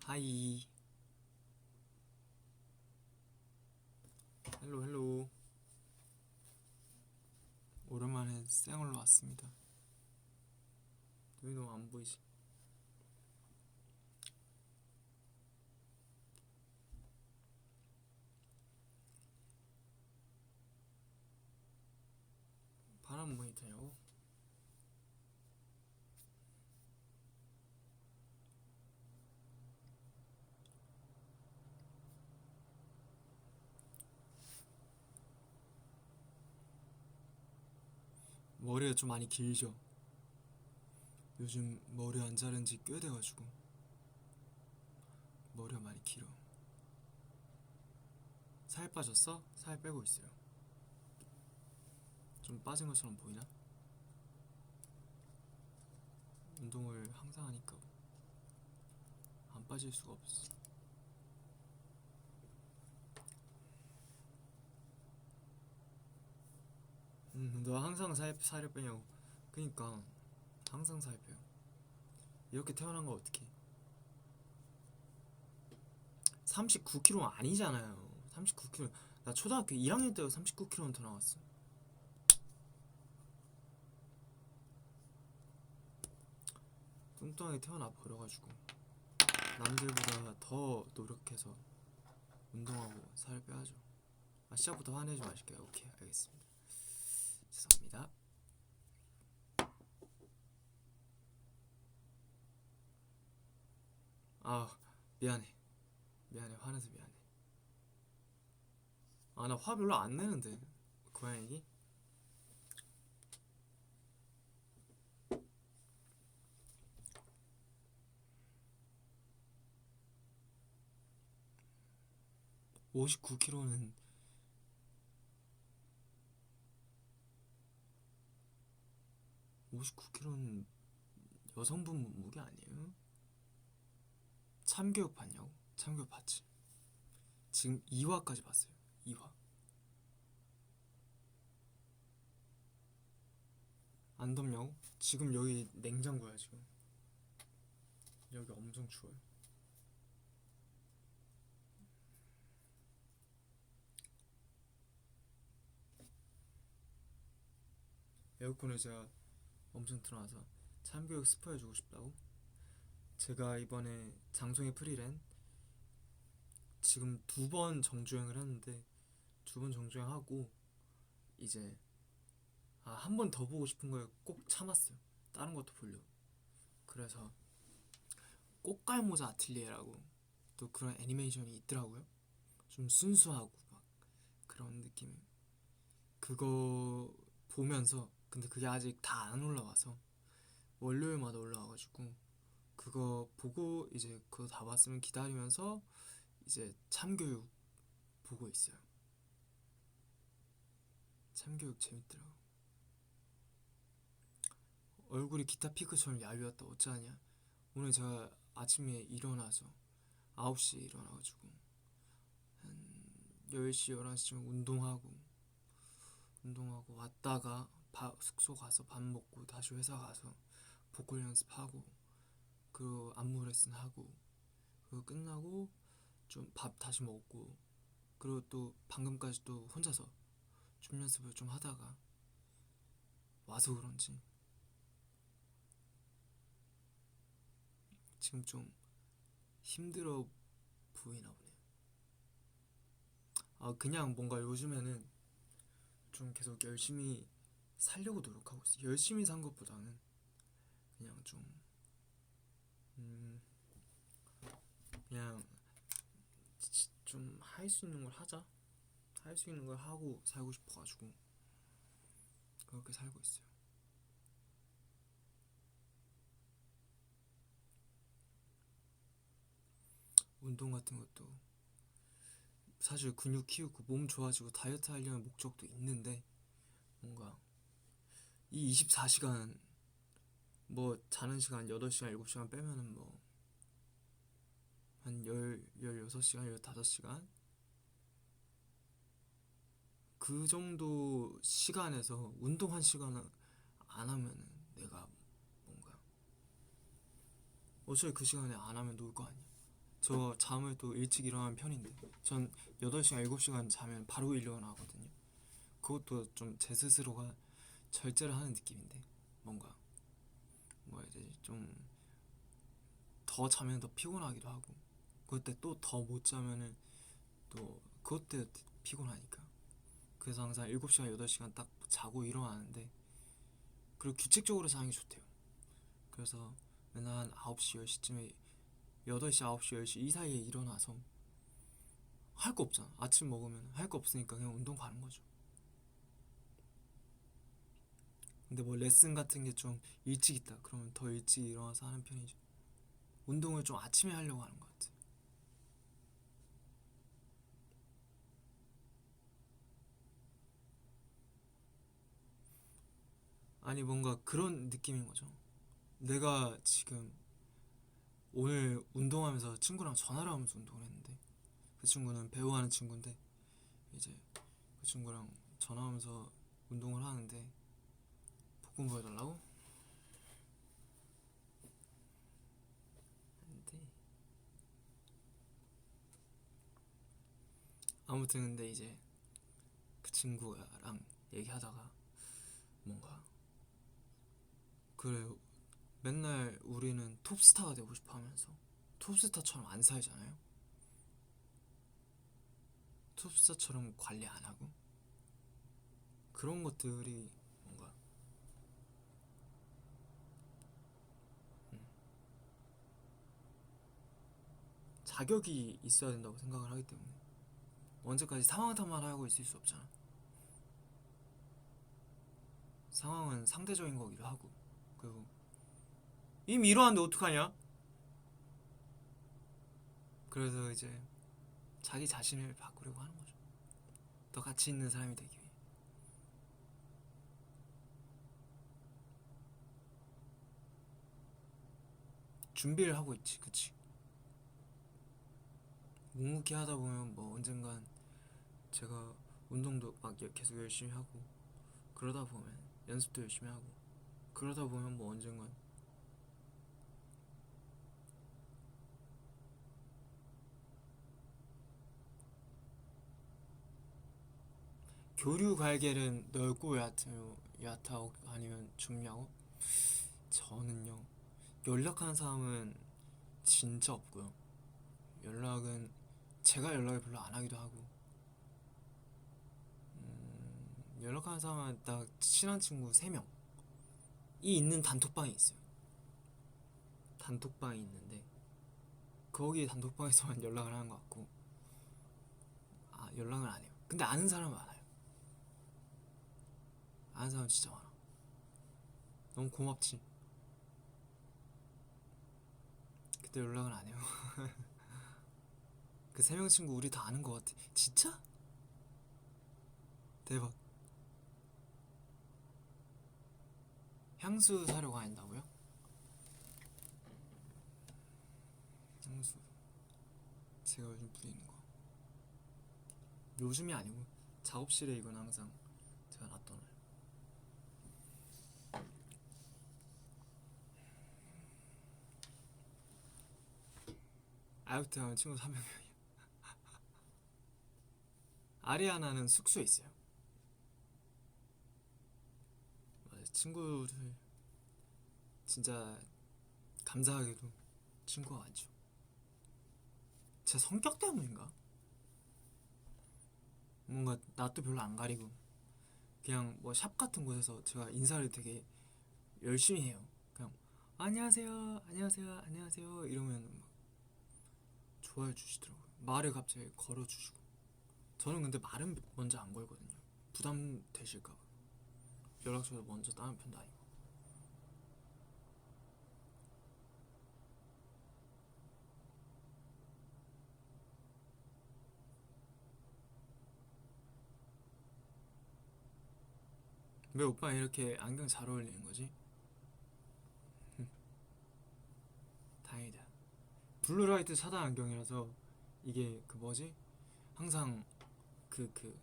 하이. 헬로 헬로. 오랜만에 쌩얼로 왔습니다. 눈이 너무 안 보이지? 바람 모니터냐고? 머리가 좀 많이 길죠? 요즘 머리 안 자른 지 꽤 돼가지고 머리가 많이 길어. 살 빠졌어? 살 빼고 있어요. 좀 빠진 것처럼 보이나? 운동을 항상 하니까 안 빠질 수가 없어. 너 항상 살을 빼냐고. 그니까 항상 살 빼요. 이렇게 태어난 거 어떡해. 39kg 아니잖아요. 39kg. 나 초등학교 1학년 때도 39kg는 더 나왔어. 뚱뚱하게 태어나 버려가지고 남들보다 더 노력해서 운동하고 살 빼야죠. 시작부터 화내지 마실게요. 오케이, 알겠습니다. 죄송합니다. 미안해. 화내서 미안해. 나 화 별로 안 내는데. 고양이기? (59kg는) (59kg는) 여성분 몸무게 아니에요? 참교육 봤냐고? 참교육 봤지. 지금 2화까지 봤어요. 2화. 안 덥냐고? 지금 여기 냉장고야. 지금 여기 엄청 추워요. 에어컨을 제가 엄청 틀어놔서 참교육 스포해주고 싶다고? 제가 이번에 장송의 프리랜 지금 2번 정주행을 했는데 2번 정주행하고 이제 한 번 더 보고 싶은 걸 꼭 참았어요. 다른 것도 보려고. 그래서 꽃갈모자 아틀리에라고 또 그런 애니메이션이 있더라고요. 좀 순수하고 막 그런 느낌. 그거 보면서, 근데 그게 아직 다 안 올라와서 월요일마다 올라와가지고 그거 보고 이제 그거 다 봤으면 기다리면서 이제 참교육 보고 있어요. 참교육 재밌더라고. 얼굴이 기타 피크처럼 얇았다 어쩌냐. 오늘 제가 아침에 일어나서 9시에 일어나가지고 한 10시 11시쯤 운동하고 왔다가 숙소 가서 밥 먹고 다시 회사 가서 보컬 연습하고 그리고 안무 레슨 하고 그거 끝나고 좀 밥 다시 먹고 그리고 또 방금까지 또 혼자서 춤 연습을 좀 하다가 와서 그런지 지금 좀 힘들어 보이나 보네요. 그냥 뭔가 요즘에는 좀 계속 열심히 살려고 노력하고 있어요. 열심히 산 것보다는 그냥 그냥 좀 할 수 있는 걸 하자. 할 수 있는 걸 하고 살고 싶어가지고 그렇게 살고 있어요. 운동 같은 것도 사실 근육 키우고 몸 좋아지고 다이어트 하려는 목적도 있는데 뭔가 이 24시간 뭐 자는 시간 8시간 7시간 빼면은 뭐 한 16시간, 15시간 그 정도 시간에서 운동 한 시간을 안 하면은 내가 뭔가 어차피 그 시간에 안 하면 놀 거 아니야. 저 잠을 또 일찍 일어나는 편인데 전 8시간, 7시간 자면 바로 일어나거든요. 그것도 좀 제 스스로가 절제를 하는 느낌인데 뭔가 뭐라 해야 되지? 좀 더 자면 더 피곤하기도 하고 그때 또 더 못 자면은 또 그것 때문에 피곤하니까 그래서 항상 7시간, 8시간 딱 자고 일어나는데 그리고 규칙적으로 자는 게 좋대요. 그래서 맨날 한 9시, 10시쯤에 8시, 9시, 10시 이 사이에 일어나서 할 거 없잖아. 아침 먹으면 할 거 없으니까 그냥 운동 가는 거죠. 근데 뭐 레슨 같은 게 좀 일찍 있다 그러면 더 일찍 일어나서 하는 편이죠. 운동을 좀 아침에 하려고 하는 것 같아. 아니 뭔가 그런 느낌인 거죠. 내가 지금 오늘 운동하면서 친구랑 전화를 하면서 운동을 했는데 그 친구는 배우하는 친구인데 이제 그 친구랑 전화하면서 운동을 하는데 복근 보여달라고? 안돼. 아무튼 근데 이제 그 친구랑 얘기하다가 뭔가 그래 맨날 우리는 톱스타가 되고 싶어 하면서 톱스타처럼 안 살잖아요. 톱스타처럼 관리 안 하고 그런 것들이 뭔가 음, 자격이 있어야 된다고 생각을 하기 때문에 언제까지 상황 탓만 하고 있을 수 없잖아. 상황은 상대적인 거기도 하고 그리고 이미 이러는데 어떡하냐? 그래서 이제 자기 자신을 바꾸려고 하는 거죠. 더 가치 있는 사람이 되기 위해. 준비를 하고 있지, 그치? 묵묵히 하다 보면 뭐 언젠간 제가 운동도 막 계속 열심히 하고 그러다 보면 연습도 열심히 하고 그러다 보면 뭐 언젠간 교류 갈길은 넓고 얕아요 아니면 좁냐고? 저는요 연락하는 사람은 진짜 없고요. 연락은 제가 연락을 별로 안 하기도 하고 연락하는 사람은 딱 친한 친구 3명이 있는 단톡방이 있어요. 단톡방이 있는데 거기 단톡방에서만 연락을 하는 것 같고 연락을 안 해요. 근데 아는 사람은 많아요. 아는 사람 진짜 많아. 너무 고맙지. 그때 연락을 안 해요. 그 3명 친구 우리 다 아는 것 같아. 진짜? 대박. 향수 사려고 한다고요? 향수 제가 요즘 뿌리는 거 요즘이 아니고 작업실에 이건 항상 제가 놔둬놔요. 아역트 하면 친구 300명이요. 아리아나는 숙소에 있어요. 맞아요. 친구들 진짜 감사하게도 친구가 많죠. 제 성격 때문인가? 뭔가 낯도 별로 안 가리고 그냥 뭐 샵 같은 곳에서 제가 인사를 되게 열심히 해요. 그냥 안녕하세요, 안녕하세요, 안녕하세요 이러면 막 좋아해 주시더라고요. 말을 갑자기 걸어주시고 저는 근데 말은 먼저 안 걸거든요. 부담 되실까봐 연락처를 먼저 따는 편도 아니고. 왜 오빠 이렇게 안경 잘 어울리는 거지? 다행이다. 블루라이트 차단 안경이라서 이게 그 뭐지? 항상 그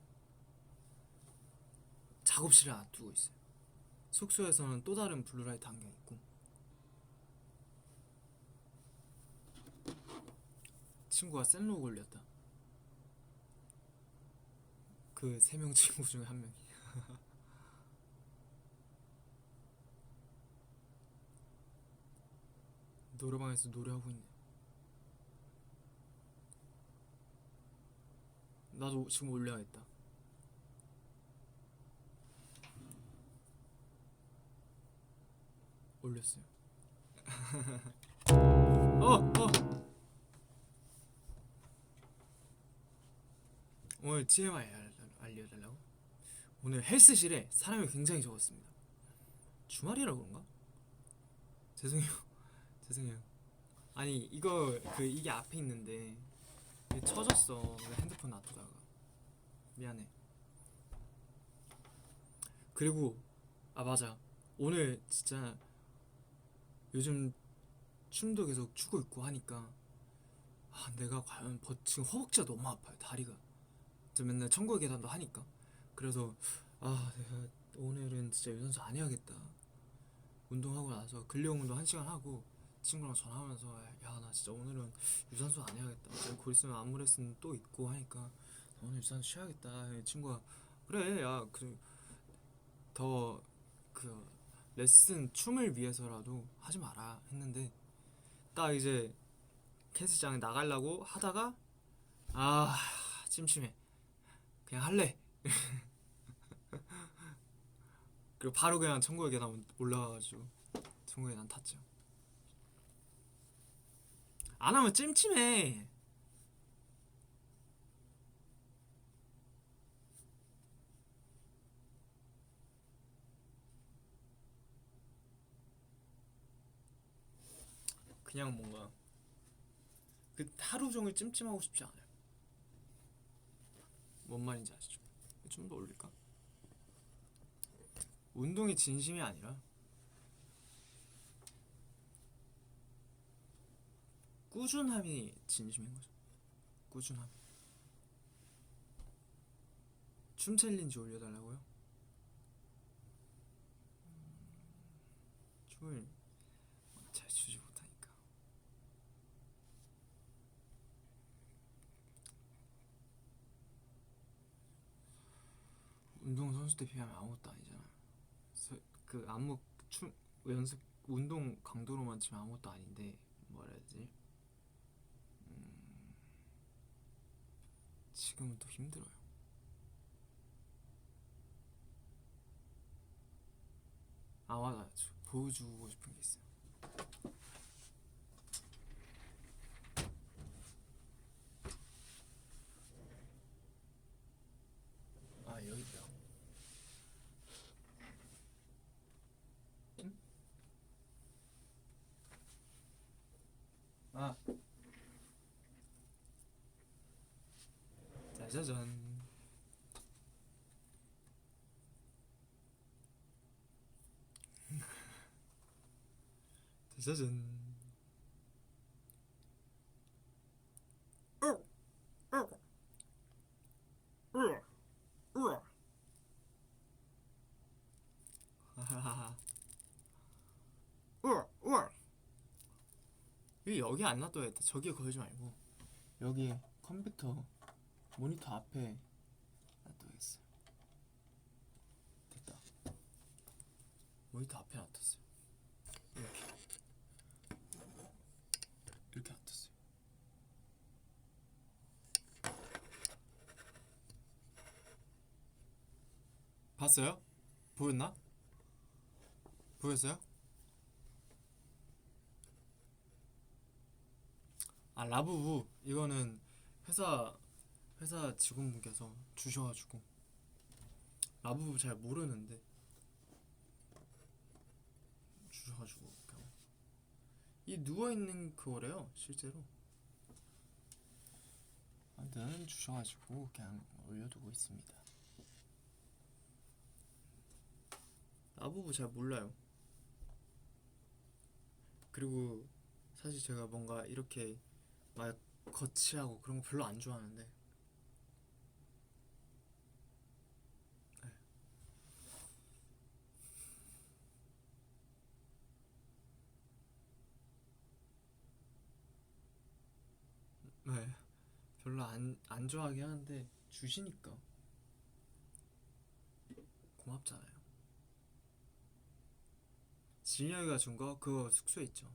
작업실에 놔두고 있어요. 숙소에서는 또 다른 블루라이트 안경이 있고. 친구가 셀로 걸렸다. 그 3명 친구 중에 한 명이. 노래방에서 노래하고 있네. 나도 지금 올려야겠다. 올렸어요. 오늘 TMI 알려달라고? 오늘 헬스실에 사람이 굉장히 적었습니다. 주말이라 그런가? 죄송해요. 죄송해요. 아니 이거 이게 앞에 있는데 이게 쳐졌어. 내가 핸드폰 놔두다가. 미안해. 그리고 맞아. 오늘 진짜 요즘 춤도 계속 추고 있고 하니까 내가 과연 지금 허벅지가 너무 아파요. 다리가. 저 맨날 천국의 계단도 하니까. 그래서 내가 오늘은 진짜 유산소 안 해야겠다. 운동하고 나서 근력 운동 1시간 하고 친구랑 전화하면서 야 나 진짜 오늘은 유산소 안 해야겠다. 어차피 곧 있으면 안무 레슨 또 있고 하니까 오늘 유산소 쉬어야겠다. 친구가 그래 야 더 레슨 춤을 위해서라도 하지 마라 했는데 딱 이제 헬스장에 나가려고 하다가 찜찜해 그냥 할래. 그리고 바로 그냥 천국의 계단 올라가가지고 천국의 계단 탔죠. 안 하면 찜찜해. 그냥 뭔가 하루 종일 찜찜하고 싶지 않아요. 뭔 말인지 아시죠? 좀 더 올릴까? 운동이 진심이 아니라 꾸준함이 진심인 거죠. 꾸준함. 춤 챌린지 올려달라고요? 춤을 잘 추지 못하니까. 운동선수 때 비하면 아무것도 아니잖아. 안무 춤 연습 운동 강도로만 치면 아무것도 아닌데 뭐라 해야 되지? 지금은 또 힘들어요. 맞아. 보여주고 싶은 게 있어요. 여기 있다. 응? 짜자잔. 짜자잔. 여기 안 놔둬야겠다. 저기에 걸지 말고 여기 컴퓨터 모니터 앞에 놔둬야겠어. 됐다. 모니터 앞에 놔뒀어요. 이렇게 놔뒀어요. 봤어요? 보였나? 보였어요? 라부부 이거는 회사 직원분께서 주셔가지고 라부부 잘 모르는데 주셔가지고 그냥 이 누워있는 그거래요 실제로. 아무튼 주셔가지고 그냥 올려두고 있습니다. 라부부 잘 몰라요. 그리고 사실 제가 뭔가 이렇게 막 거치하고 그런 거 별로 안 좋아하는데. 네. 별로 안 좋아하긴 하는데 주시니까 고맙잖아요. 진혁이가 준 거 그거 숙소에 있죠.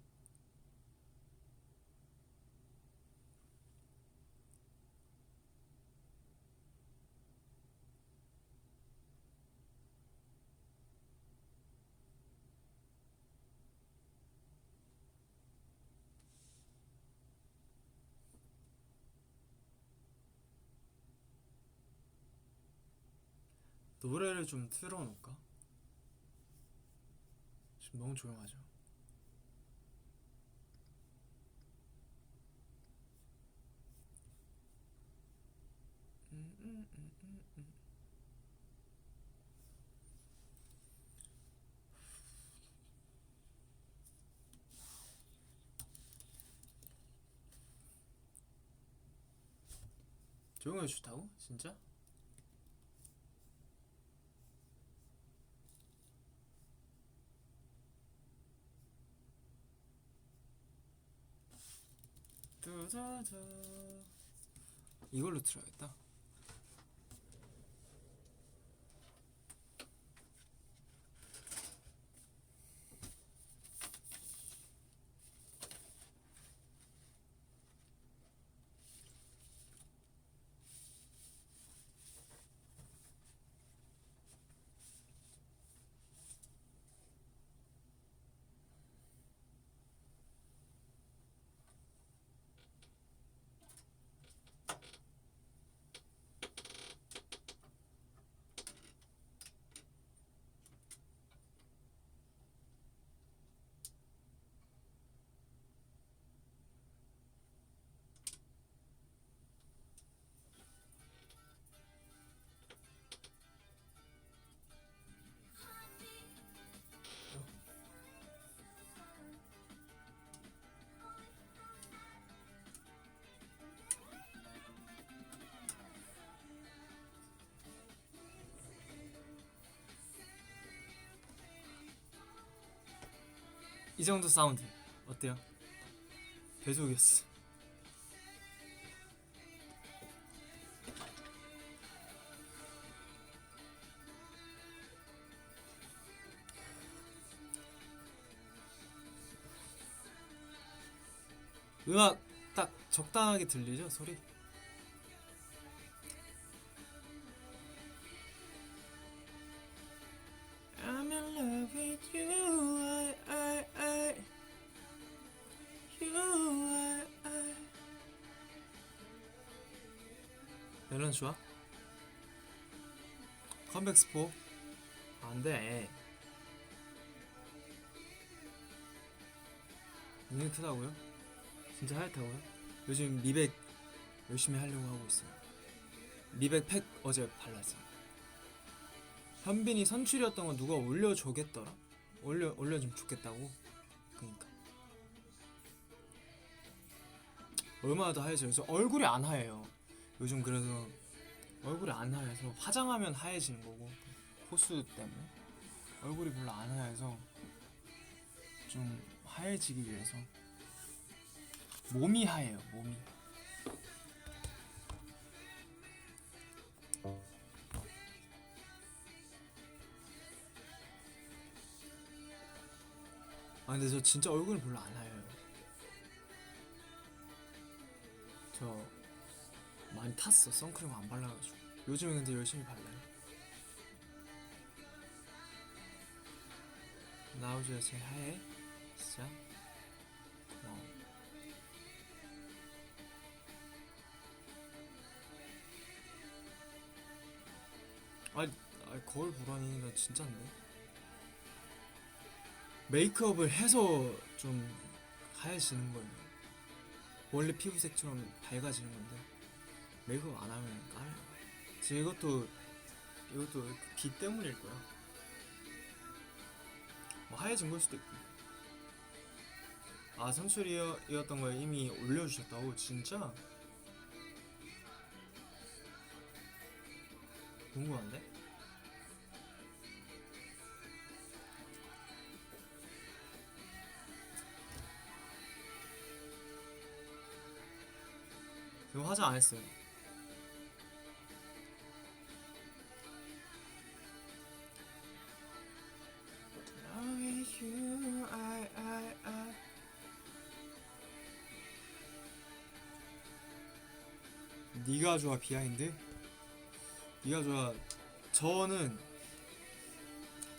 노래를 좀 틀어놓을까? 지금 너무 조용하죠. 음, 음, 음, 음. 조용해 좋다고? 진짜? 두두두. 이걸로 틀어야겠다. 이 정도 사운드 어때요? 배속이었어. 음악 딱 적당하게 들리죠 소리? I'm in love with you, I. 멜론 좋아? 컴백 스포? 안돼. 눈이 크다고요? 진짜 하얗다고요? 요즘 미백 열심히 하려고 하고 있어요. 미백 팩 어제 발랐어요. 현빈이 선출이었던 거 누가 올려줘겠더라? 올려주면 좋겠다고? 그니까 얼마나 더 하얘져요. 저 얼굴이 안 하얘요 요즘. 그래서 얼굴이 안 하얘서 화장하면 하얘지는 거고 호수 때문에 얼굴이 별로 안 하얘서 좀 하얘지기 위해서 몸이 하얘요. 몸이. 아 근데 저 진짜 얼굴이 별로 안 하얘요. 저 많이 탔어. 선크림 안 발라가지고. 요즘에 근데 열심히 발라요. 나우주야 제일 하얘? 진짜? 고마워. 아니 거울 보라니. 나 진짠데. 메이크업을 해서 좀 하얘지는 거예요. 원래 피부색처럼 밝아지는 건데 메이크업 안 하면 까매요. 지금 이것도 비 때문일 거야. 뭐 하얘진 걸 수도 있고. 아 선출이었던 걸 이미 올려주셨다고? 진짜? 궁금한데? 지금 화장 안 했어요. 네가 좋아 비하인드? 네가 좋아. 저는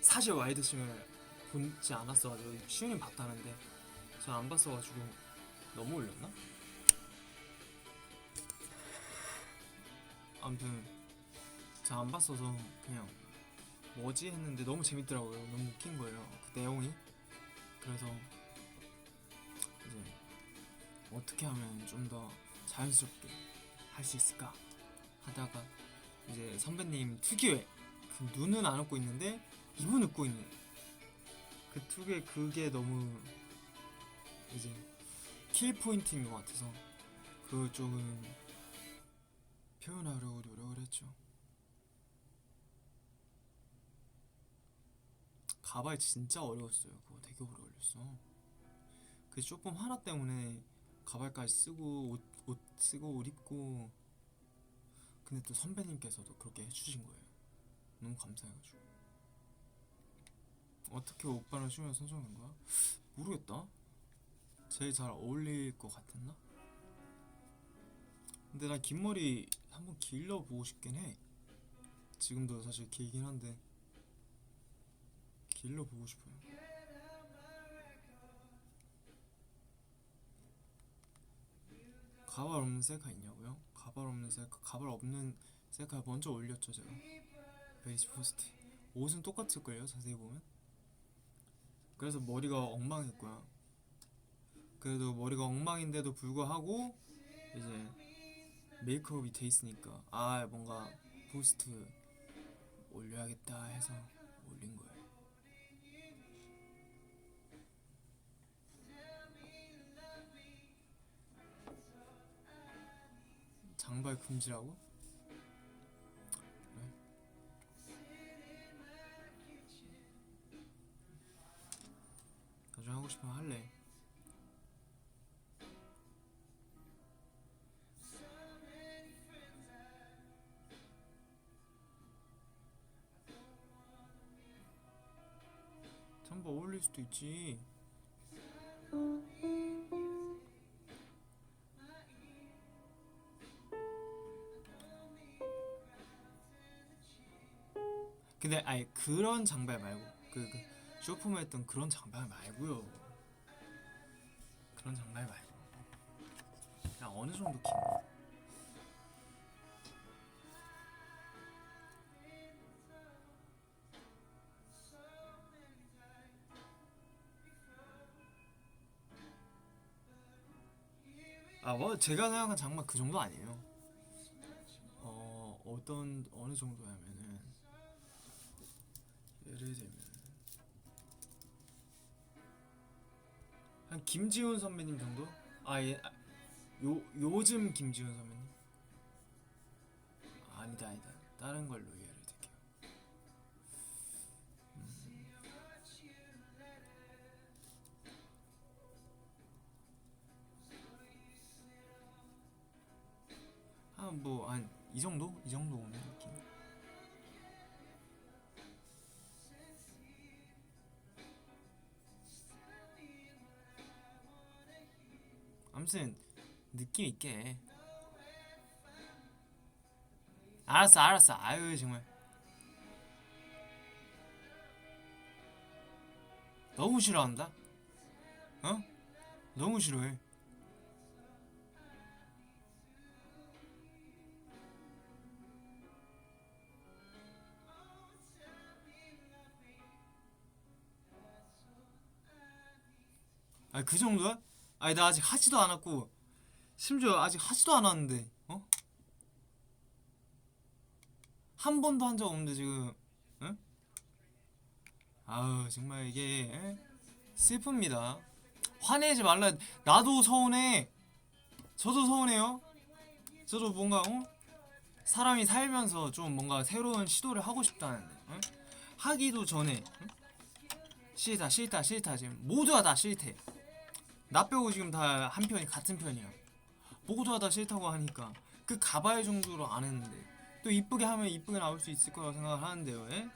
사실 와이드싱을 보지 않았어가지고 시윤이 봤다는데 저 안 봤어가지고 너무 올렸나? 아무튼 저 안 봤어서 그냥 뭐지 했는데 너무 재밌더라고요. 너무 웃긴 거예요 그 내용이. 그래서 이제 어떻게 하면 좀 더 자연스럽게 할 수 있을까 하다가 이제 선배님 특유의 그 눈은 안 웃고 있는데 입은 웃고 있는 그 특유의 그게 너무 이제 킬 포인트인 것 같아서 그 조금 표현하려고 노력을 했죠. 가발 진짜 어려웠어요. 그거 되게 오래 걸렸어. 그 조금 하나 때문에 가발까지 쓰고 옷 쓰고 옷 입고. 근데 또 선배님께서도 그렇게 해주신 거예요. 너무 감사해가지고. 어떻게 오빠랑 춤을 선정한 거야? 모르겠다. 제일 잘 어울릴 것 같았나? 근데 나 긴 머리 한번 길러보고 싶긴 해. 지금도 사실 길긴 한데 길러보고 싶어요. 가발 없는 셀카 있냐고요? 가발 없는 셀카, 가발 없는 셀카 먼저 올렸죠 제가. 베이스 포스트. 옷은 똑같을걸요 자세히 보면. 그래서 머리가 엉망했고요. 그래도 머리가 엉망인데도 불구하고 이제 메이크업이 돼 있으니까 아 뭔가 포스트 올려야겠다 해서 올린 거예요. 장발 금지라고? 그래? 나중에 하고 싶으면 할래. 장발 어울릴 수도 있지. 근데 아니 그런 장발 말고 그 쇼폼에 했던 그런 장발 말고요. 그런 장발 말고 그냥 어느 정도 긴 거. 아 뭐 제가 생각한 장발 그 정도 아니에요. 어떤 어느 정도냐면은 예를 들면 한 김지훈 선배님 정도? 아 예, 요즘 김지훈 선배님? 아니다 아니다 다른 걸로 예를 들게요. 한뭐한 이 정도? 이 정도 오는 느낌. 아무튼 느낌 있게. 알았어 알았어 아유 정말 너무 싫어한다. 어? 너무 싫어해. 아 그 정도야? 아니 나 아직 하지도 않았고 심지어 아직 하지도 않았는데 어? 한 번도 한 적 없는데 지금. 응? 아우 정말 이게 에? 슬픕니다. 화내지 말라. 나도 서운해. 저도 서운해요. 저도 뭔가 사람이 살면서 좀 뭔가 새로운 시도를 하고 싶다는데 하기도 전에 싫다 싫다 싫다. 지금 모두가 다 싫대. 나 빼고 지금 다 한 편이 같은 편이야. 모두가 다 싫다고 하니까 그 가발 정도로 안 했는데 또 이쁘게 하면 이쁘게 나올 수 있을 거라고 생각을 하는데요. 예?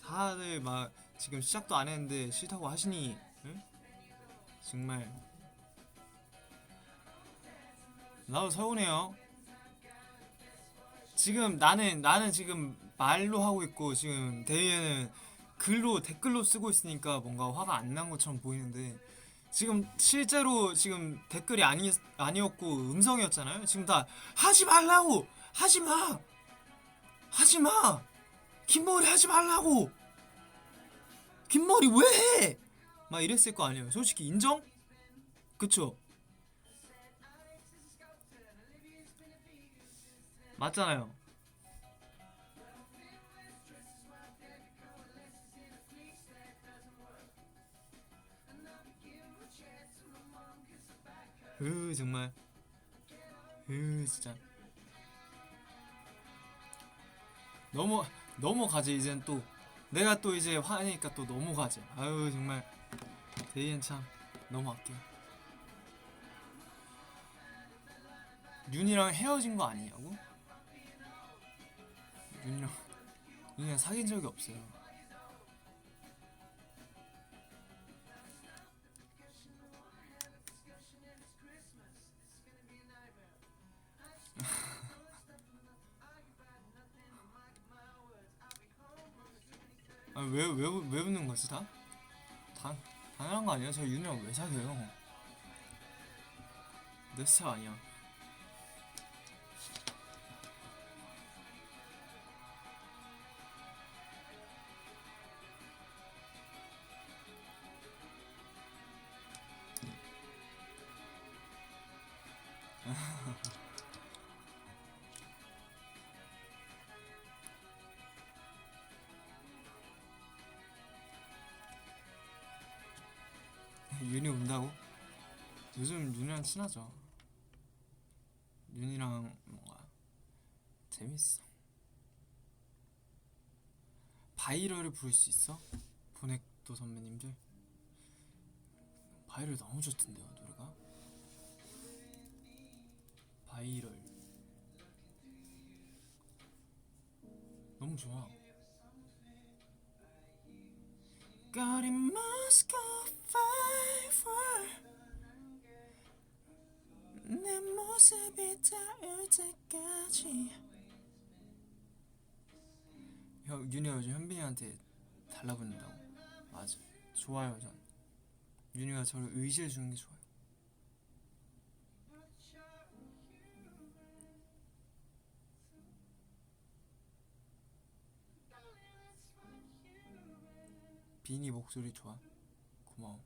다들 막 지금 시작도 안 했는데 싫다고 하시니 정말 나도 서운해요. 지금 나는 지금 말로 하고 있고 지금 대위에는 글로 댓글로 쓰고 있으니까 뭔가 화가 안 난 것처럼 보이는데 지금 실제로 지금 댓글이 아니었고 음성이었잖아요. 지금 다 하지 말라고 하지 마 하지 마 긴 머리 하지 말라고 긴 머리 왜 해? 막 이랬을 거 아니에요. 솔직히 인정? 그쵸? 맞잖아요. 정말 진짜 넘어가지. 이젠 또 내가 또 이제 화내니까 또 넘어가지. 아유 정말 데이엔 참 넘어갈게요. 윤이랑 헤어진 거 아니냐고? 윤이랑 사귄 적이 없어요. 아니 왜 웃는 거지 다? 당, 당연한 거 아니야? 저 윤이랑 왜 사귀어요? 내 스타일 아니야. 윤이 운다고? 요즘 윤이랑 친하죠. 윤이랑 뭔가 재밌어. 바이럴을 부를 수 있어? 보넥도 선배님들 바이럴 너무 좋던데요 노래가. 바이럴 너무 좋아. God it must go far 내 모습이 닿을 때까지. 윤이가 요즘 현빈이한테 달라붙는다고. 맞아. 좋아요 전. 윤이가 저를 의지해주는 게 좋아요. 비니 목소리 좋아. 고마워.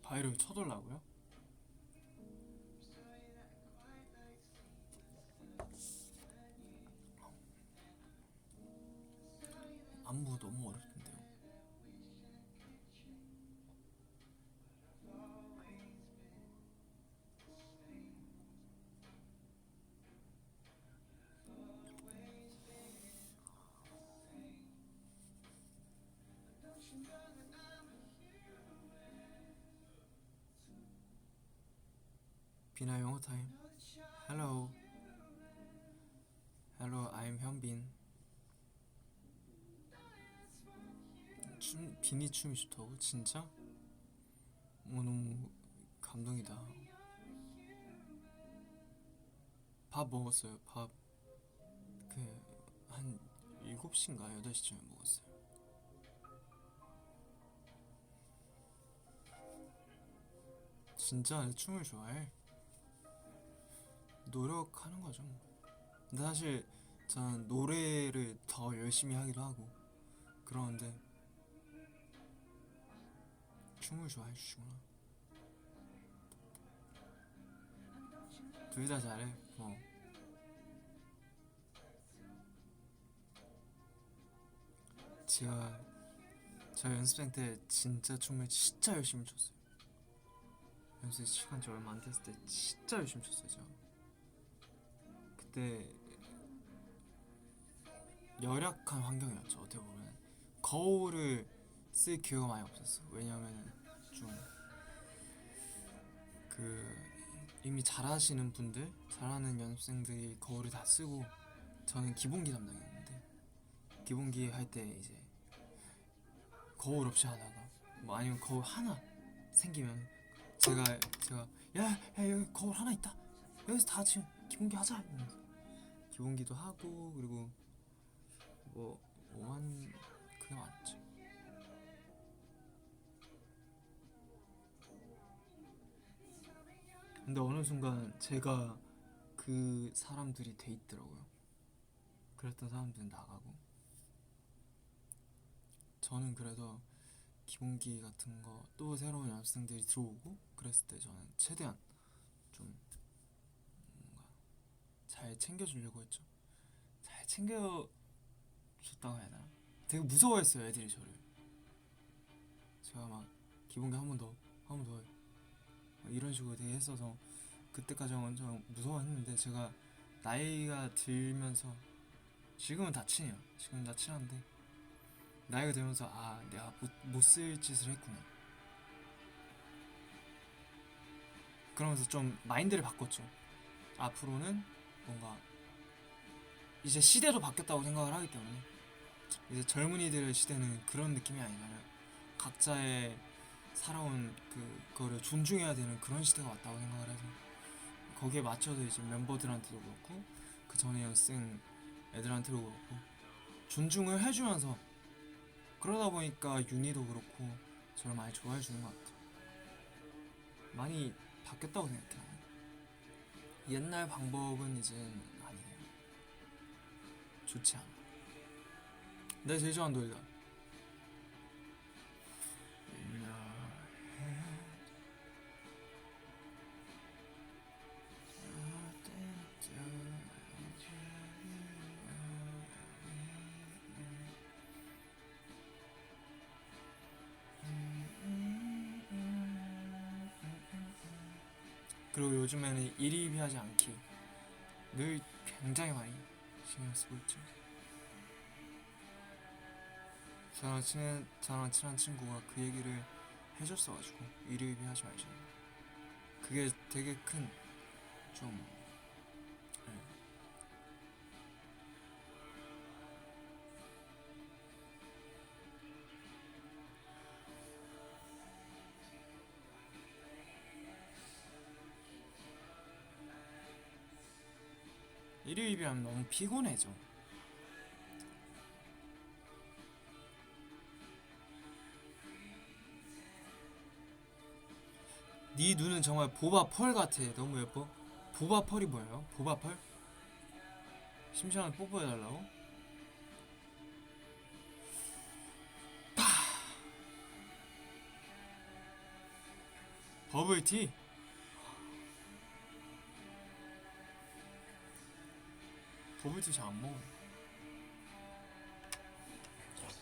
바이럴 쳐달라고요? 안무 너무 어렵던데요. 비나 영어 타임. Hello. Hello, I'm 현빈. 비니 춤이 좋다고? 진짜? 너무 감동이다. 밥 먹었어요. 밥 한 7시인가 8시쯤에 먹었어요. 진짜 춤을 좋아해? 노력하는 거죠. 근데 사실 저는 노래를 더 열심히 하기도 하고 그러는데 춤을 좋아해 주시구나. 둘 다 잘해. 제가 저 연습생 때 진짜 춤을 진짜 열심히 췄어요. 연습 시간 지 얼마 안 됐을 때 진짜 열심히 췄어요. 제가 그때 열악한 환경이었죠. 어떻게 보면 거울을 쓸 기회가 많이 없었어. 왜냐하면 좀 그 이미 잘하시는 분들, 잘하는 연습생들이 거울을 다 쓰고 저는 기본기 담당이었는데 기본기 할 때 이제 거울 없이 하다가 뭐 아니면 거울 하나 생기면 제가 야 여기 거울 하나 있다. 여기서 다 지금 기본기 하자. 이러면서 기본기도 하고 그리고 뭐 오만 그게 많았지. 근데 어느 순간 제가 그 사람들이 돼 있더라고요. 그랬던 사람들은 나가고 저는 그래서 기본기 같은 거 또 새로운 연습생들이 들어오고 그랬을 때 저는 최대한 좀 뭔가 잘 챙겨주려고 했죠. 잘 챙겨줬다고 해야 되나? 되게 무서워했어요 애들이 저를. 제가 막 기본기 한 번 더, 한 번 더 이런 식으로 되게 했어서 그때까지 완전 무서워했는데 제가 나이가 들면서 지금은 다 친해요. 지금은 다 친한데 나이가 들면서 아 내가 못 쓸 짓을 했구나. 그러면서 좀 마인드를 바꿨죠. 앞으로는 뭔가 이제 시대도 바뀌었다고 생각을 하기 때문에 이제 젊은이들의 시대는 그런 느낌이 아니잖아요. 각자의 살아온 그거를 존중해야 되는 그런 시대가 왔다고 생각을 해서 거기에 맞춰서 이제 멤버들한테도 그렇고 그 전에 연습생 애들한테도 그렇고 존중을 해주면서 그러다 보니까 윤희도 그렇고 저를 많이 좋아해 주는 것 같아요. 많이 바뀌었다고 생각해요. 옛날 방법은 이제 아니에요. 좋지 않아. 내 제일 좋아하는 노래다. 그리고 요즘에는 일희일비하지 않기 늘 굉장히 많이 신경 쓰고 있죠. 저랑 친한 친구가 그 얘기를 해줬어가지고 일희일비하지 말자. 그게 되게 큰 좀 일희일비하면 너무 피곤해져. 네 눈은 정말 보바펄 같아. 너무 예뻐. 보바펄이 뭐예요? 보바펄? 심심하게 뽀뽀해달라고? 버블티? 버블티 잘 안 먹어.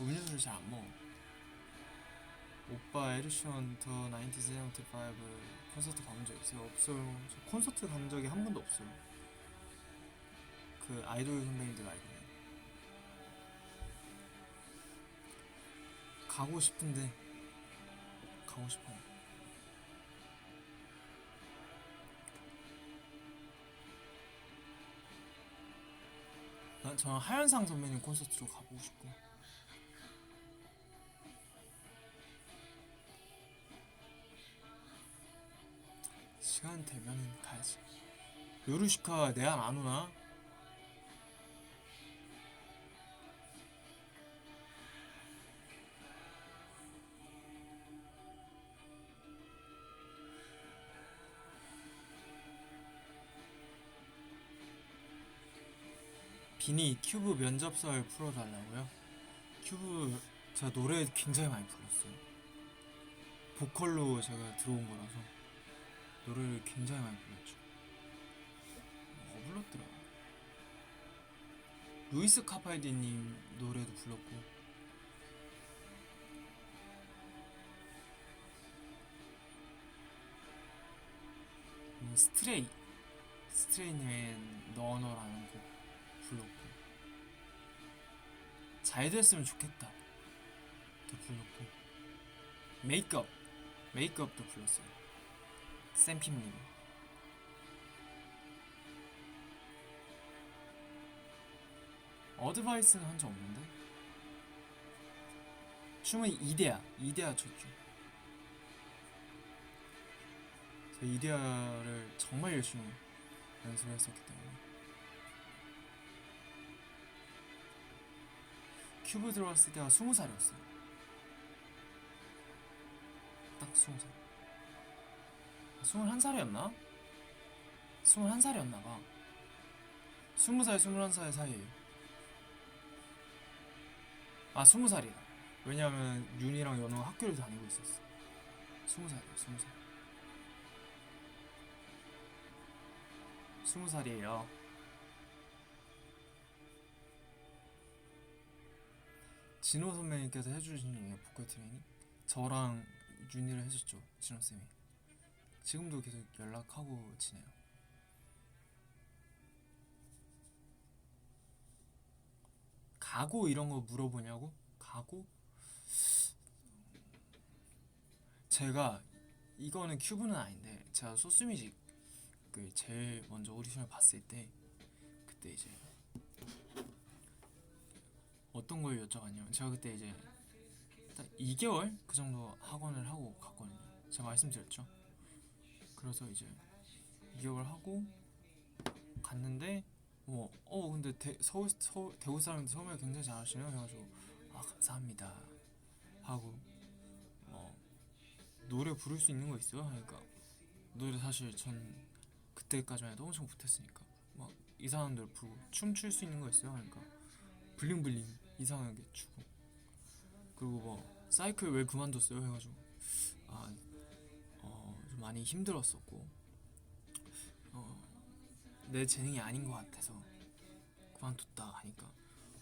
음료수를 잘 안 먹어. 오빠 에디션 더 1975 콘서트 가본 적 있어요? 없어요. 저 콘서트 간 적이 한 번도 없어요. 그 아이돌 선배님들 말고는. 가고 싶은데 가고 싶어요. 저는 하현상 선배님 콘서트도 가보고 싶고 시간 되면은 가야지. 요루시카 내한 안 오나? 비니 큐브 면접설 풀어달라고요? 큐브 제가 노래 굉장히 많이 불렀어요. 보컬로 제가 들어온 거라서 노래를 굉장히 많이 불렀죠. 불렀더라. 루이스 카팔디님 노래도 불렀고. 스트레이님의 너너라는 곡 불렀고, 잘 됐으면 좋겠다 도 불렀고, 메이크업도 불렀어요. 샘킴님. 어드바이스는 한 적 없는데. 춤은 이데아 췄죠. 저 이데아를 정말 열심히 연습을 했었기 때문에. 큐브 들어왔을 때가 20살이었어요. 딱 20살. 21살이었나? 21살이었나봐. 20살, 21살 사이에요. 20살이다. 왜냐면 윤이랑 연우가 학교를 다니고 있었어. 20살이에요, 20살. 20살이에요. 진호 선배님께서 해주신 보컬 트레이닝? 저랑 윤이를 해줬죠, 진호쌤이. 지금도 계속 연락하고 지내요. 가고 이런 거 물어보냐고? 가고? 제가 이거는 큐브는 아닌데, 제가 소스뮤직 그 제일 먼저 오디션을 봤을 때, 그때 이제 어떤 걸 여쭤봤냐면, 제가 그때 이제 딱 2개월 그 정도 학원을 하고 갔거든요. 제가 말씀드렸죠. 그래서 이제 2개월 하고 갔는데, 근데 대구 사람들 서울 굉장히 잘하시네요 해가지고, 감사합니다 하고, 노래 부를 수 있는 거 있어요? 하니까, 노래 사실 전 그때까지만 해도 엄청 못했으니까 막 이상한 노래 부르고, 춤출 수 있는 거 있어요? 하니까 블링블링 이상하게 추고, 그리고 사이클 왜 그만뒀어요? 해가지고, 좀 많이 힘들었었고, 내 재능이 아닌 것 같아서 그만뒀다 하니까,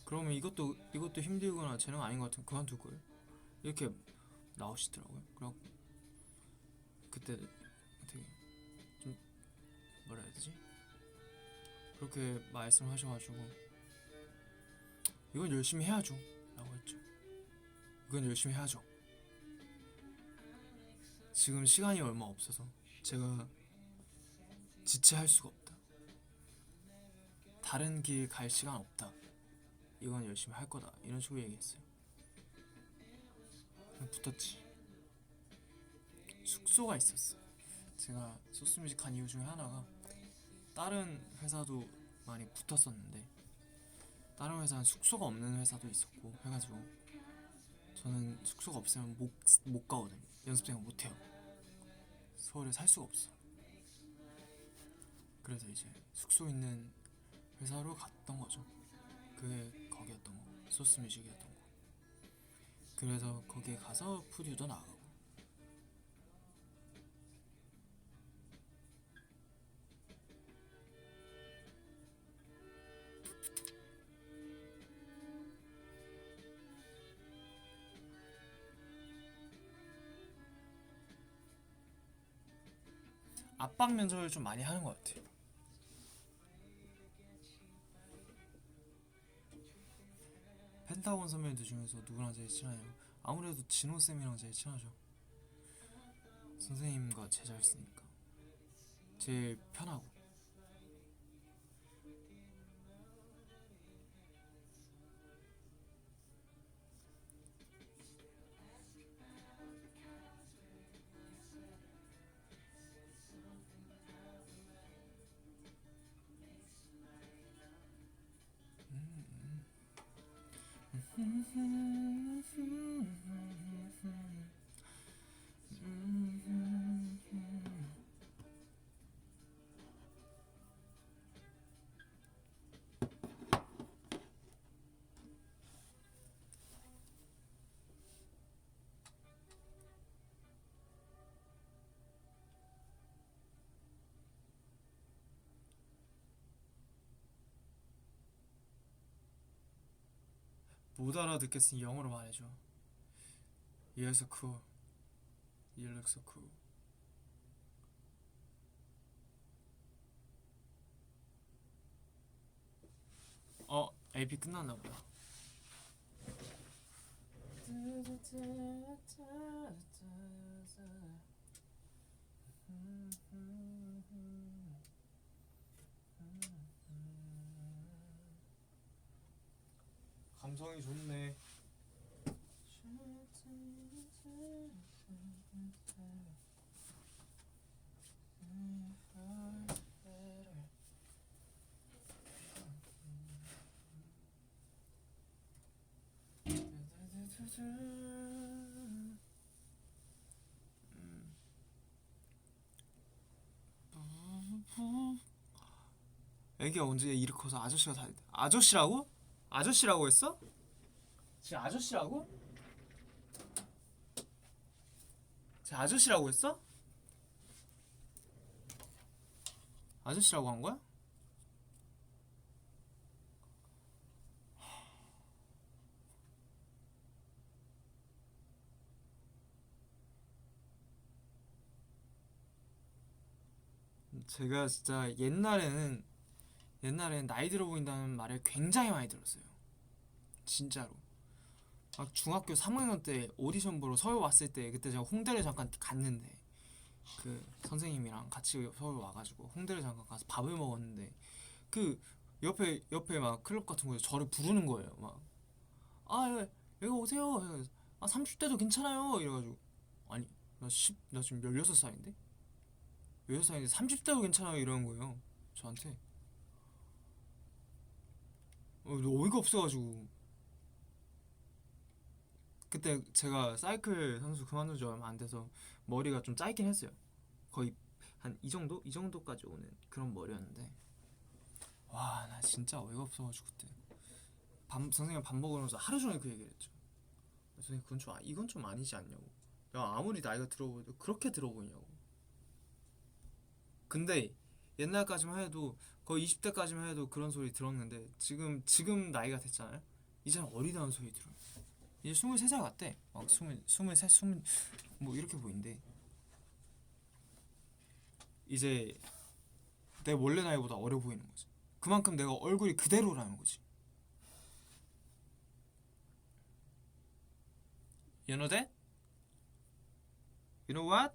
그러면 이것도 힘들거나 재능 아닌 것 같으면 그만둘 거예요? 이렇게 나오시더라고요. 그래갖고 그때 되게 좀 뭐라 해야 되지? 그렇게 말씀하셔가지고, 이건 열심히 해야죠 라고 했죠. 이건 열심히 해야죠. 지금 시간이 얼마 없어서 제가 지체할 수가 없다. 다른 길 갈 시간 없다. 이건 열심히 할 거다. 이런 식으로 얘기했어요. 붙었지. 숙소가 있었어. 제가 소스뮤직 한 이유 중에 하나가, 다른 회사도 많이 붙었었는데 다른 회사는 숙소가 없는 회사도 있었고 해가지고, 저는 숙소가 없으면 못 가거든요. 연습생을 못 해요. 서울에 살 수가 없어. 그래서 이제 숙소 있는 회사로 갔던 거죠. 그게 거기였던 거, 소스뮤직이었던 거. 그래서 거기에 가서 프리도 나가고. 압박 면접을 좀 많이 하는 것 같아요. 펜타곤 선배님들 중에서 누구랑 제일 친하냐고? 아무래도 진호쌤이랑 제일 친하죠. 선생님과 제자였으니까 제일 편하고. 못 알아듣겠으니 영어로 말해줘. You're so cool. You look so cool. AP 끝났나 보다. 감성이 좋네. 애기가 언제 이렇게 커서 아저씨가 다 아저씨라고? 아저씨라고 했어? 지금 아저씨라고? 지금 아저씨라고 했어? 아저씨라고 한 거야? 제가 진짜 옛날에는 나이 들어 보인다는 말을 굉장히 많이 들었어요. 진짜로. 막 중학교 3학년 때 오디션 보러 서울 왔을 때 그때 제가 홍대를 잠깐 갔는데 그 선생님이랑 같이 서울 와가지고 홍대를 잠깐 가서 밥을 먹었는데 그 옆에 막 클럽 같은 거에서 저를 부르는 거예요. 막 여기 오세요. 그래서 30대도 괜찮아요. 이래가지고 아니 나 지금 16살인데? 16살인데 30대도 괜찮아요 이러는 거예요. 저한테. 어이가 없어가지고 그때 제가 사이클 선수 그만둔 지 얼마 안 돼서 머리가 좀 짧긴 했어요. 거의 한 이 정도? 이 정도까지 오는 그런 머리였는데 와 나 진짜 어이가 없어가지고 그때 선생님 밥 먹으면서 하루 종일 그 얘기를 했죠. 선생님 이건 좀 아니지 않냐고. 야 아무리 나이가 들어보여도 그렇게 들어보이냐고. 근데 옛날까지만 해도 거의 20대까지만 해도 그런 소리 들었는데 지금 나이가 됐잖아요. 이제 어리다는 소리 들어요. 이제 23살 같대. 막 23, 20, 뭐 이렇게 보인대. 이제 내 원래 나이보다 어려 보이는 거지. 그만큼 내가 얼굴이 그대로라는 거지. You know that? You know what?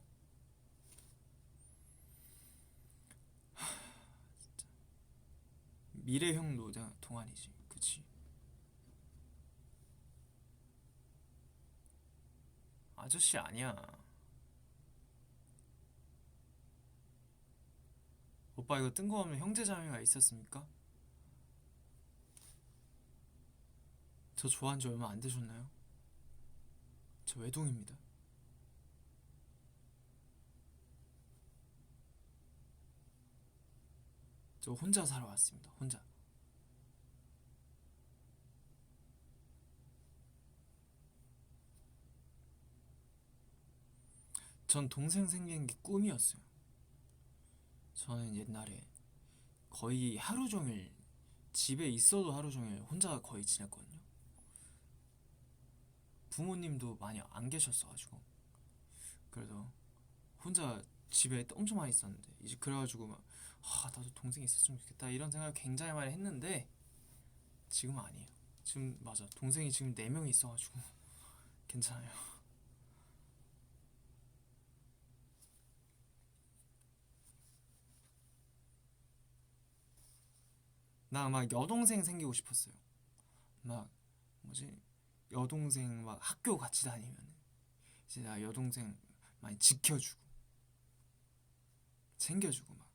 미래형 노자 동안이지. 그치? 아저씨 아니야. 오빠 이거 뜬금없는 형제자매가 있었습니까? 저 좋아한 지 얼마 안 되셨나요? 저 외동입니다. 저 혼자 살아왔습니다. 혼자. 전 동생 생기는 게 꿈이었어요. 저는 옛날에 거의 하루 종일 집에 있어도 하루 종일 혼자 거의 지냈거든요. 부모님도 많이 안 계셨어가지고 그래서 혼자 집에 엄청 많이 있었는데 이제 그래가지고 막 나도 동생이 있었으면 좋겠다 이런 생각을 굉장히 많이 했는데 지금은 아니에요. 지금 맞아 동생이 지금 4명이 있어가지고 괜찮아요. 나 막 여동생 생기고 싶었어요. 막 뭐지 여동생 막 학교 같이 다니면 이제 나 여동생 많이 지켜주고 챙겨주고 막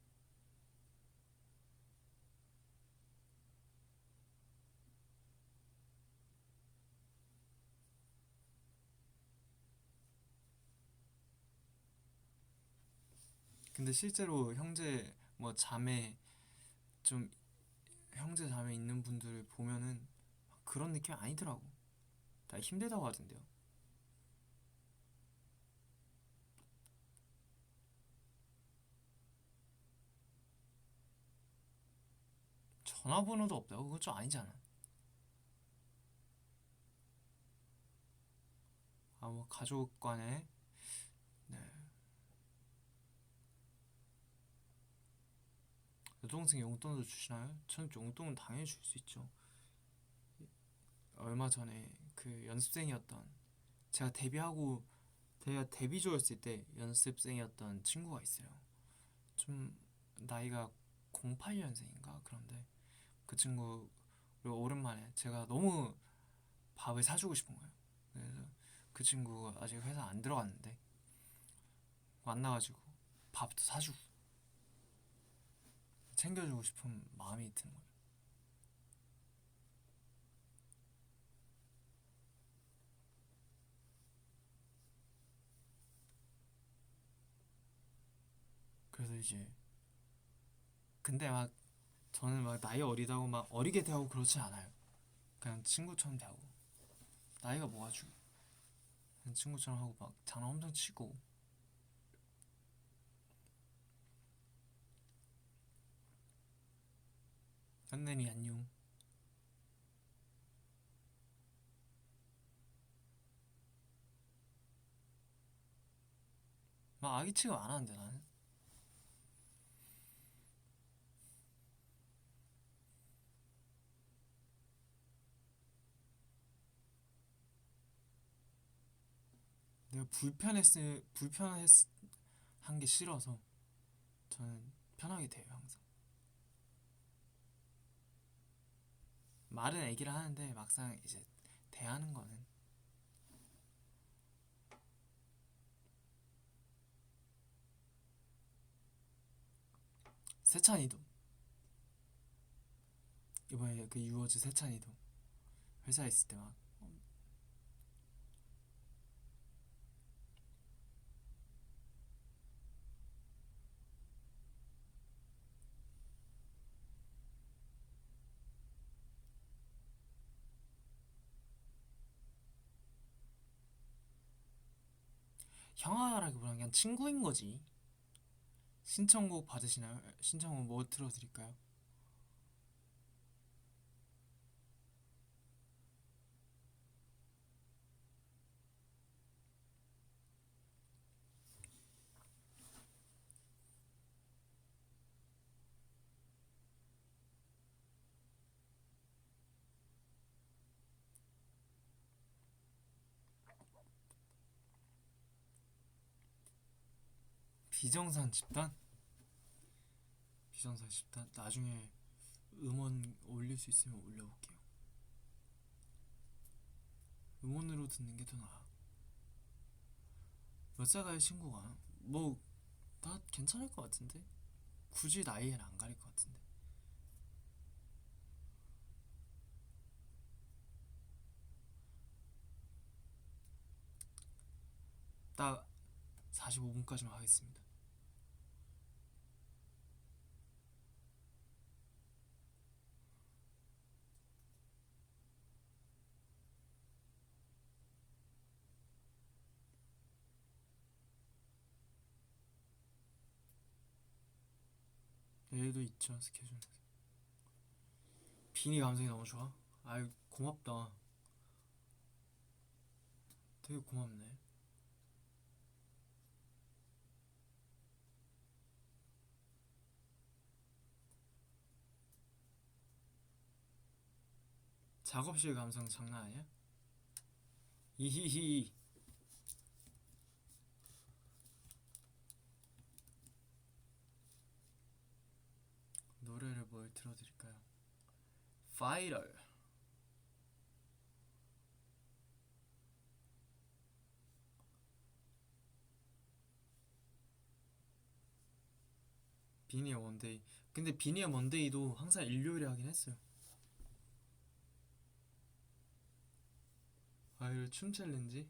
근데 실제로 형제 뭐 자매 좀 형제 자매 있는 분들을 보면은 그런 느낌 아니더라고. 다 힘들다고 하던데요. 전화번호도 없다고? 그건 좀 아니잖아. 뭐 가족 간에 네. 여동생 용돈도 주시나요? 전 용돈은 당연히 줄 수 있죠. 얼마 전에 그 연습생이었던 제가 데뷔조였을 때 연습생이었던 친구가 있어요. 좀 나이가 08년생인가 그런데 그 친구를 오랜만에 제가 너무 밥을 사주고 싶은 거예요. 그래서 그 친구가 아직 회사 안 들어갔는데 만나가지고 밥도 사주고 챙겨주고 싶은 마음이 드는 거예요. 그래서 이제 근데 막 저는 막 나이 어리다고 막 어리게 대하고 그렇지 않아요. 그냥 친구처럼 대하고 나이가 뭐가 중요해. 그냥 친구처럼 하고 막 장난 엄청 치고 한내미 안녕. 막 아기 취급 안 하는데 나는. 내가 불편했 한 게 싫어서 저는 편하게 대해요 항상. 말은 애기를 하는데 막상 이제 대하는 거는 세찬이도 이번에 그 유어즈 세찬이도 회사에 있을 때막 형아라기보다는 그냥 친구인 거지. 신청곡 받으시나요? 신청곡 뭐 틀어드릴까요? 비정산 집단? 비정산 집단 나중에 음원 올릴 수 있으면 올려볼게요. 음원으로 듣는 게 더 나아. 몇 살가의 친구가 뭐 다 괜찮을 것 같은데 굳이 나이엔 안 가릴 것 같은데 딱 45분까지만 하겠습니다. 내일도 있죠 스케줄. 비니 감성이 너무 좋아. 아유 고맙다. 되게 고맙네. 작업실 감성 장난 아니야? 이히히. 노래를 뭘 틀어드릴까요? 파이터. 비니의 원데이. 근데 비니의 원데이도 항상 일요일에 하긴 했어요. 아유 춤 챌린지?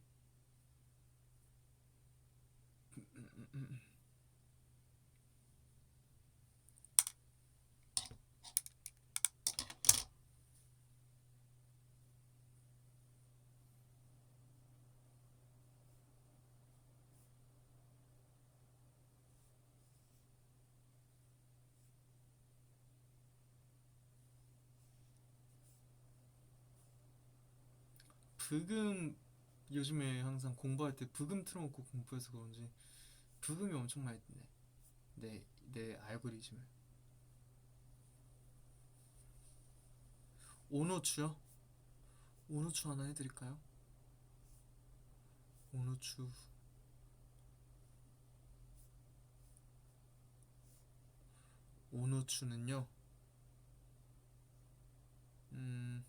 브금 요즘에 항상 공부할 때 브금 틀어놓고 공부해서 그런지 브금이 엄청 많이 뜨네. 내 알고리즘을. 오노추요? 오노추 하나 해드릴까요? 오노추. 오노추는요. 음,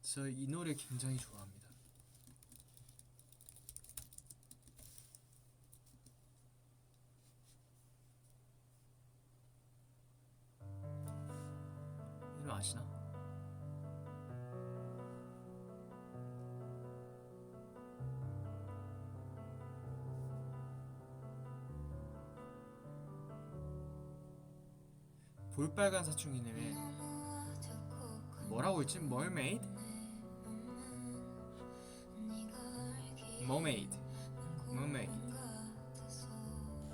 저 이 노래 굉장히 좋아합니다. 이 노래 아시나? 볼빨간 사춘기님의 뭐라고 했지? 멀메이드? 머메이드. 머메이드.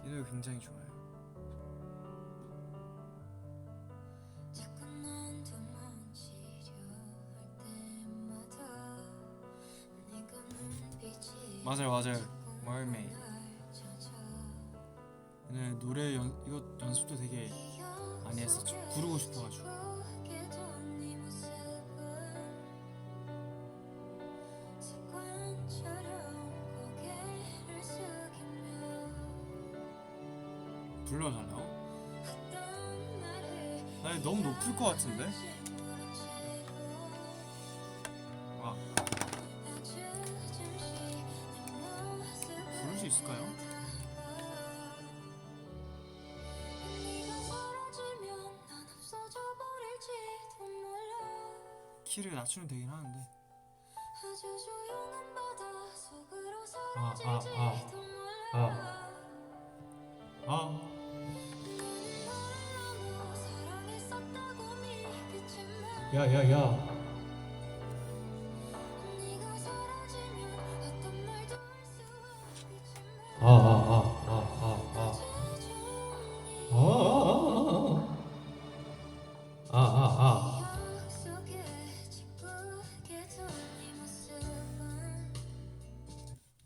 이 노래 굉장히 좋아요. 맞아요. 머메이드. 오늘 노래 이거 연습도 되게 많이 했었죠. 부르고 싶어가지고. 불러달라고? 나 너무 높을 것 같은데? 와, 부를 수 있을까요? 키를 낮추면 되긴 하는데. 야야야.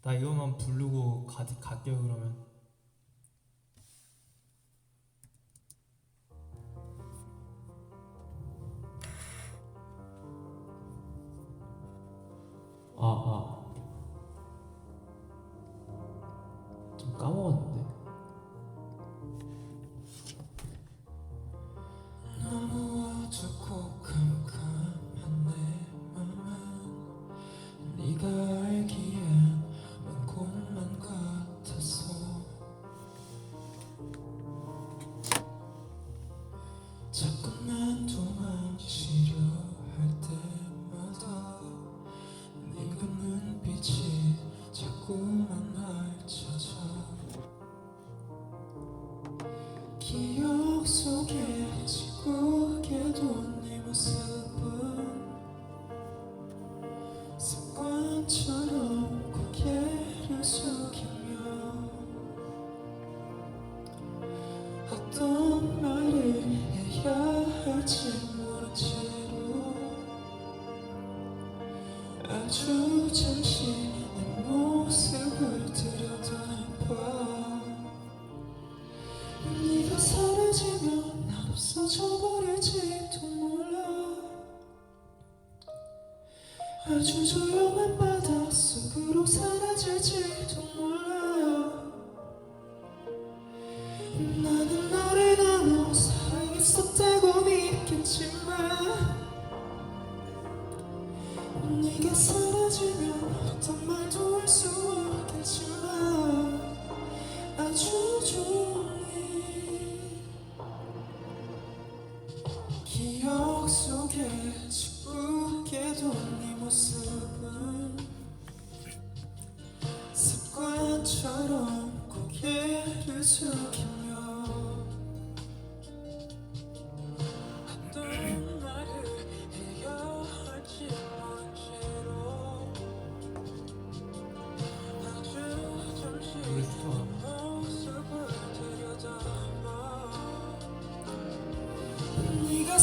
나 이거만 부르고 갈게요 그러면. 좀 까먹었는데. 너무 어둡고 캄캄한 내 맘은 네가 알기엔 먼 곳만 같았어. 자꾸만 도망치려 할 때마다 네가 눈빛이 자꾸만 날 찾아. 기억 속에 지우개도 네 모습은 습관처럼 고개를 숙이며 어떤 말을 해야 할지 모른 채로 아주 잠시 내 모습을 들여다봐. 네가 사라지면 난 없어져 버릴지도 몰라. 아주 조용한 바닷속으로 사라질지도 몰라. 나는 너를 너무 사랑했었다고 믿겠지만 네가 사라지면 어떤 말도 할 수 없겠지만 아주 종일 기억 속에 지우개도 네 모습은 습관처럼 고개를 숙이며 어떤 말을 해야 할지 모른 채로 아주 잠시 모습을 들여다봐.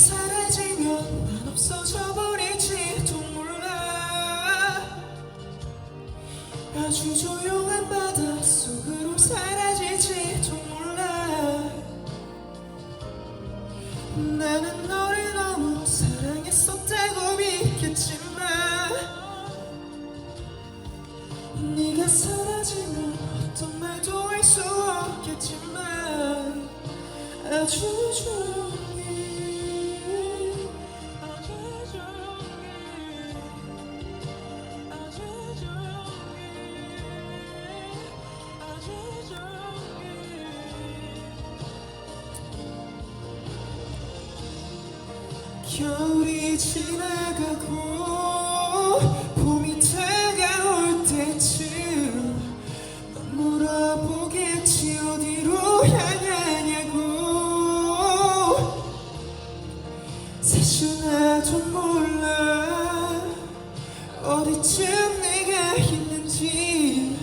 사라지면 난 없어져 버릴지도 몰라. 아주 조용한 바닷속으로 사라질지도 몰라. 나는 너를 너무 사랑했었다고 믿겠지만 네가 사라지면 어떤 말도 할 수 없겠지만 아주 조용히 아주 조용히 아주 조용히 아주 조용히 겨울이 지나가고 봄이 다가올 때쯤 넌 물어보겠지 어디로 향하냐고. 사실 나도 몰라 어디쯤 내가 있는지.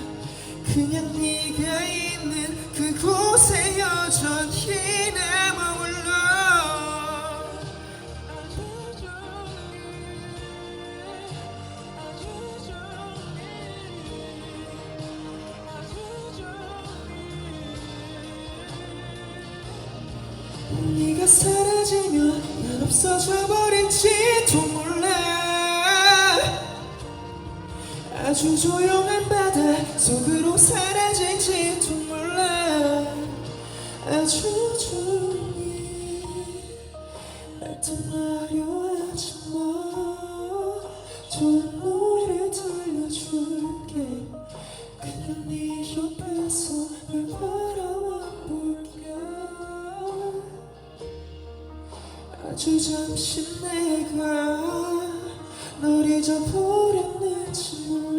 그냥 네가 있는 그곳에 여전히 나 머물러. 네가 사라지면 난 없어져 버릴지도 몰라. 아주 조용한 바다 속으로 사라질지도 몰라. 아주 조용히 날 떠나려 하지 마. 좋은 노래 들려줄게. 그냥 네 옆에서 널 바라봐 볼게. 아주 잠시 내가 널 잊어버렸는지 몰라.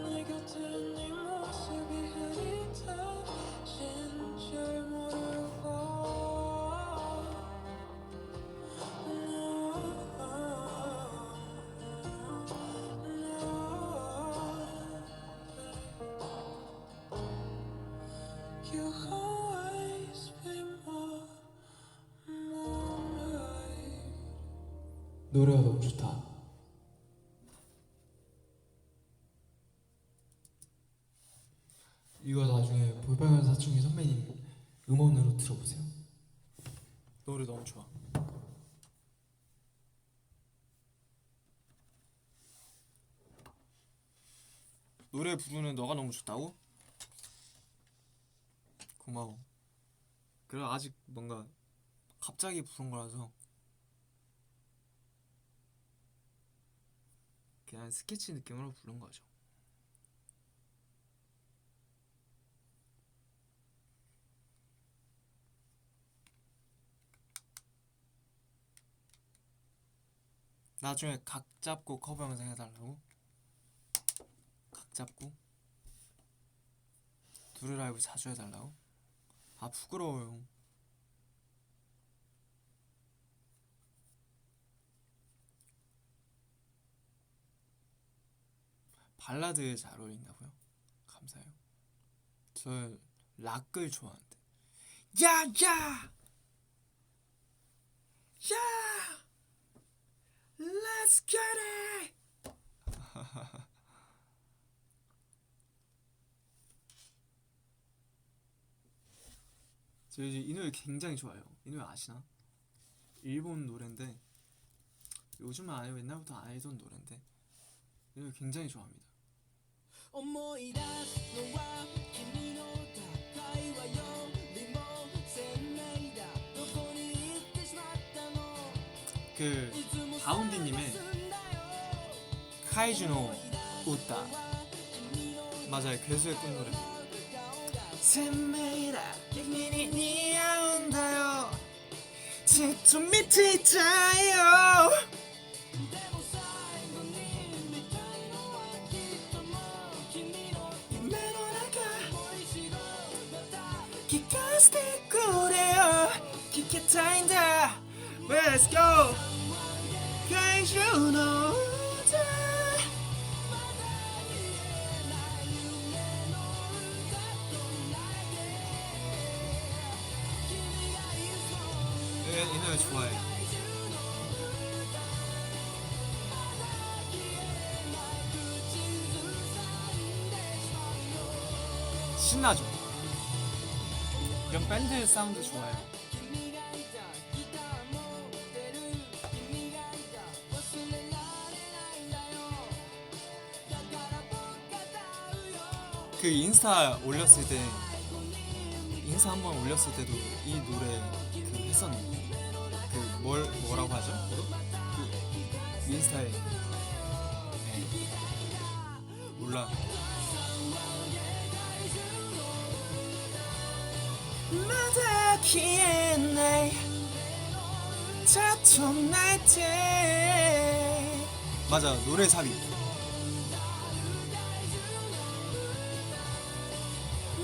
내 곁에 네 모습이 흐릿해진 줄 모르고. You always be my moonlight. 노래가 너무 좋다. 이거 나중에 볼빨간 사춘기 선배님 음원으로 들어보세요. 노래 너무 좋아. 노래 부르는 너가 너무 좋다고? 고마워. 그래 아직 뭔가 갑자기 부른 거라서 그냥 스케치 느낌으로 부른 거죠. 나중에 각 잡고 커버 영상 해달라고? 각 잡고? 둘의 라이브 자주 해달라고? 아 부끄러워요. 발라드에 잘 어울린다고요? 감사해요. 저 락을 좋아하는데. 야야! 야! Let's get it! 저 요즘 이 노래 굉장히 좋아해요. 이 노래 아시나? 일본 노래인데 요즘은 안 해요. 옛날부터 안 해던 노래인데 이 노래 굉장히 좋아합니다. 그 바운디님의 카이주노 우타 맞아요. 괴수의 꿈 노래. 샌메이라君に似合うんだよじっと見ていたいよ夢の中聞かせてくれよ聞きたいんだ Let's go 怪獣の歌이 노래 노래 좋아해. 신나죠? 이런 밴드 사운드 좋아요. 그 인스타 올렸을 때 인스타 한번 올렸을 때도 이 노래 그 했었는데 그 뭐라고 하죠? 그 인스타에 네. 몰라. 마다키에 날 다툼 날때 맞아 노래 삽입.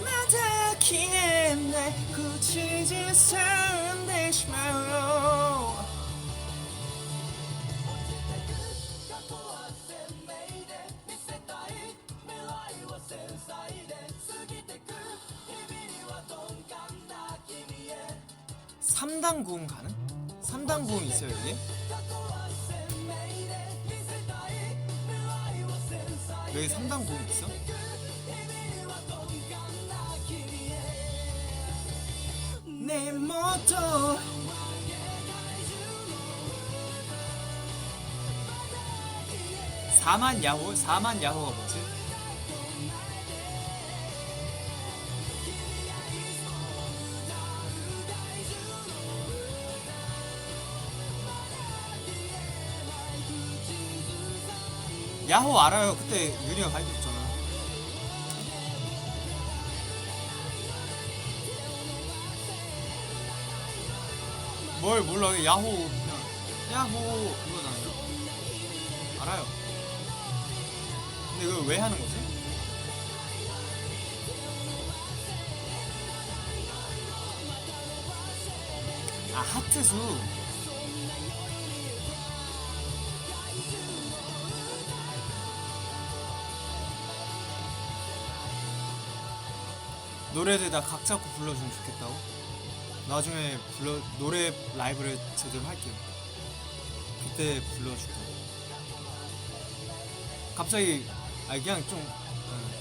마다키에 날 굳이 사랑되지 마요. 삼단 고음 가능? 3단 고음 있어요 여기? 여기 3단 고음 있어? 내 모토 사만 야호? 4만 야호가 뭐지? 야호 알아요. 그때 유리가 가르쳐줬잖아. 뭘 몰라. 야호 그냥 야호 이거잖아요. 알아요. 근데 이걸 왜 하는 거지? 아 하트수. 노래들 다 각 잡고 불러주면 좋겠다고? 나중에 노래 라이브를 제대로 할게요. 그때 불러줄게. 갑자기 그냥 좀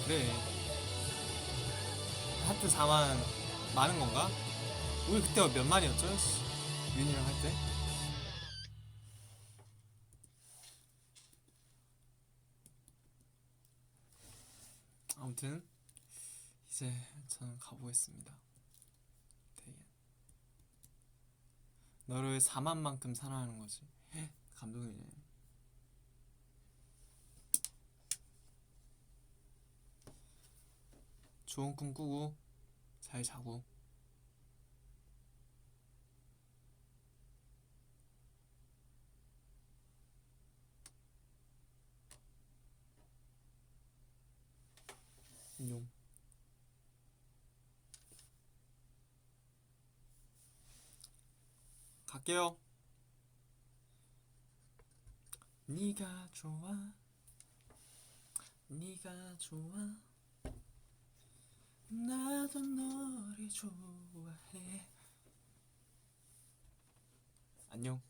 그래. 하트 4만 많은 건가? 우리 그때 몇 만이었죠? 윤이랑 할 때? 아무튼 이제 저는 가보겠습니다. 되게 너를 4만만큼 사랑하는 거지. 감동이네. 좋은 꿈 꾸고 잘 자고. 안녕. 갈게요. 네가 좋아, 네가 좋아, 나도 너를 좋아해. 안녕.